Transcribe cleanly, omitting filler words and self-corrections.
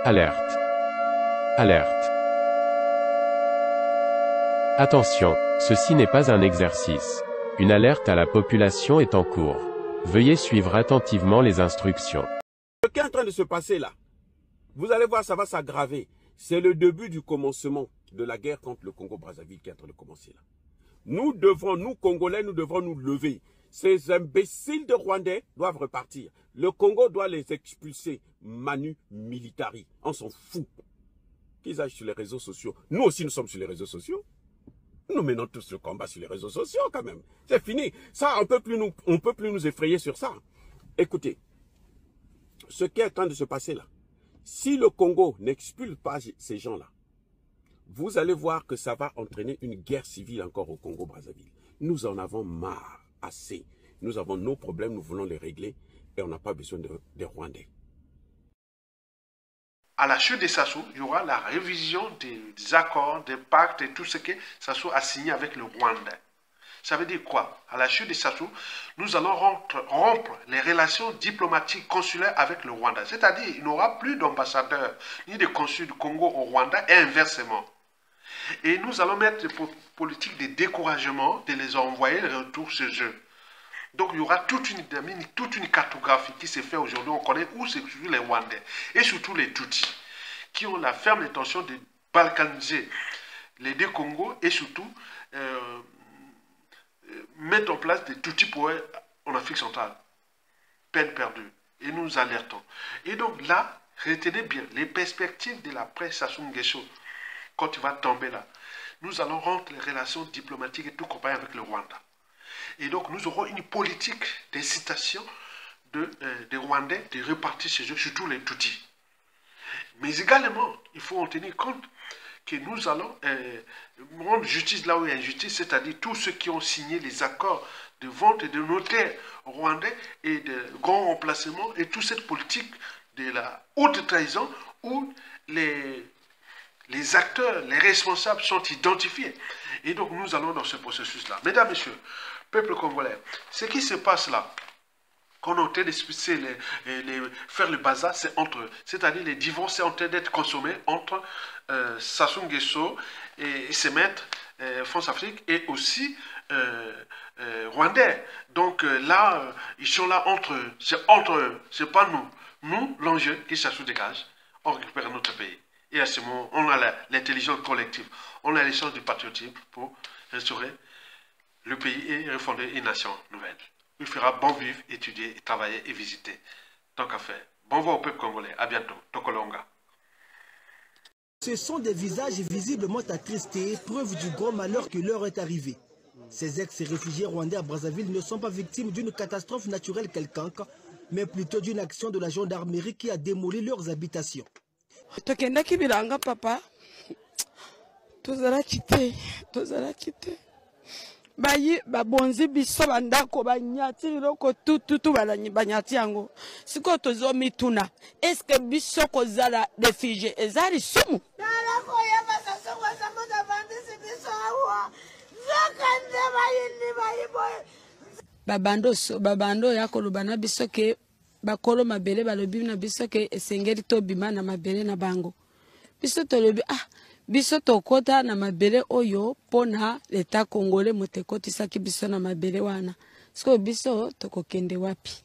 Alerte. Alerte. Attention, ceci n'est pas un exercice. Une alerte à la population est en cours. Veuillez suivre attentivement les instructions. Ce qui est en train de se passer là, vous allez voir, ça va s'aggraver. C'est le début du commencement de la guerre contre le Congo-Brazzaville qui est en train de commencer là. Nous devons, nous Congolais, nous devons nous lever. Ces imbéciles de Rwandais doivent repartir. Le Congo doit les expulser. Manu militari. On s'en fout. Qu'ils aillent sur les réseaux sociaux. Nous aussi, nous sommes sur les réseaux sociaux. Nous menons tous le combat sur les réseaux sociaux quand même. C'est fini. Ça, on peut plus nous effrayer sur ça. Écoutez, ce qui est en train de se passer là, si le Congo n'expulse pas ces gens-là, vous allez voir que ça va entraîner une guerre civile encore au Congo-Brazzaville. Nous en avons marre. Assez. Nous avons nos problèmes, nous voulons les régler et on n'a pas besoin des Rwandais. À la chute de Sassou, il y aura la révision des accords, des pactes et tout ce que Sassou a signé avec le Rwanda. Ça veut dire quoi? À la chute de Sassou, nous allons rompre les relations diplomatiques consulaires avec le Rwanda. C'est-à-dire qu'il n'y aura plus d'ambassadeurs ni de consuls du Congo au Rwanda et inversement. Et nous allons mettre des politiques de découragement, de les envoyer de retour chez eux. Donc il y aura toute une dynamique, toute une cartographie qui se fait aujourd'hui. On connaît où c'est surtout les Rwandais et surtout les Tutsis, qui ont la ferme intention de balkaniser les deux Congos et surtout mettre en place des Tutsis pour eux en Afrique centrale. Peine perdue. Et nous alertons. Et donc là, retenez bien les perspectives de l'après Sassou Nguesso. Quand tu vas tomber là, nous allons rompre les relations diplomatiques et tout compagnie avec le Rwanda. Et donc, nous aurons une politique d'incitation des Rwandais de repartir chez eux, surtout les Tutsis. Mais également, il faut en tenir compte que nous allons rendre justice là où il y a injustice, c'est-à-dire tous ceux qui ont signé les accords de vente et de notaires rwandais et de grands remplacements et toute cette politique de la haute trahison où les acteurs, les responsables sont identifiés. Et donc nous allons dans ce processus-là. Mesdames, Messieurs, peuple congolais, ce qui se passe là, qu'on est en train d'expliquer, faire le bazar, c'est entre eux. C'est-à-dire les divorces sont en train d'être consommés entre Sassou Nguesso et ses maîtres, France Afrique, et aussi Rwandais. Donc là, ils sont là entre eux. C'est entre eux, c'est pas nous. Nous, l'enjeu, qui Sassou dégage, on récupère notre pays. Et à ce moment, on a l'intelligence collective, on a l'échange du patriotisme pour restaurer le pays et refonder une nation nouvelle. Il fera bon vivre, étudier, travailler et visiter. Tant qu'à faire. Bon vent au peuple congolais. À bientôt. Tokolonga. Ce sont des visages visiblement attristés, preuve du grand malheur qui leur est arrivé. Ces ex-réfugiés rwandais à Brazzaville ne sont pas victimes d'une catastrophe naturelle quelconque, mais plutôt d'une action de la gendarmerie qui a démoli leurs habitations. Tokendaki bilanga papa tozala kite bayi babonzi biso bandako banyati biloko tutu banyati yango siko tozo mituna est-ce que biso kozala réfugié ezali sumu dala ko yaba saso kwa samu da bandisi biso awa zakande bayi boy babando yakoloba na biso ke bakolo mabele balobi na biso ke esengeli to bima na mabele na bango biso tolobi biso tokota na mabele oyo pona leta congolais motekoti saki biso na mabele wana siko biso tokokende wapi